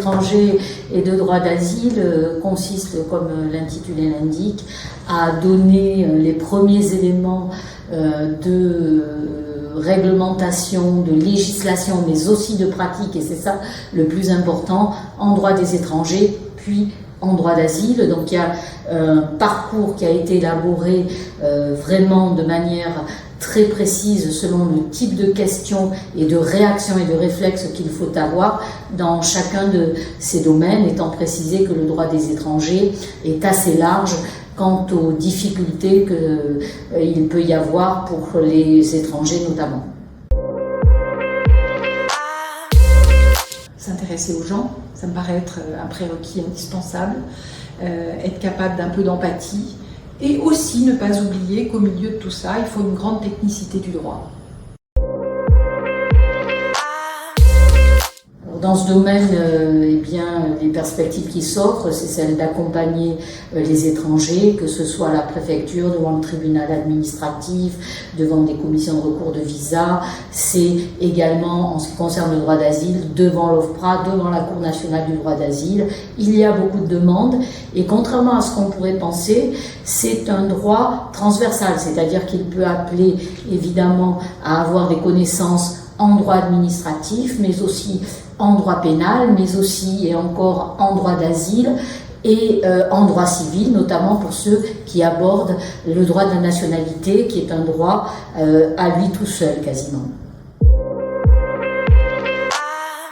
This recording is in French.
étrangers et de droit d'asile consiste, comme l'intitulé l'indique, à donner les premiers éléments de réglementation, de législation, mais aussi de pratique, et c'est ça le plus important, en droit des étrangers, puis en droit d'asile. Donc il y a un parcours qui a été élaboré vraiment de manière très précise selon le type de questions et de réactions et de réflexes qu'il faut avoir dans chacun de ces domaines, étant précisé que le droit des étrangers est assez large quant aux difficultés qu'il peut y avoir pour les étrangers notamment. S'intéresser aux gens, ça me paraît être un prérequis indispensable, être capable d'un peu d'empathie et aussi ne pas oublier qu'au milieu de tout ça, il faut une grande technicité du droit. Dans ce domaine, eh bien, les perspectives qui s'offrent, c'est celle d'accompagner les étrangers, que ce soit à la préfecture, devant le tribunal administratif, devant des commissions de recours de visa. C'est également, en ce qui concerne le droit d'asile, devant l'OFPRA, devant la Cour nationale du droit d'asile. Il y a beaucoup de demandes et contrairement à ce qu'on pourrait penser, c'est un droit transversal, c'est-à-dire qu'il peut appeler évidemment à avoir des connaissances en droit administratif, mais aussi en droit pénal, mais aussi et encore en droit d'asile et en droit civil, notamment pour ceux qui abordent le droit de la nationalité, qui est un droit à lui tout seul quasiment.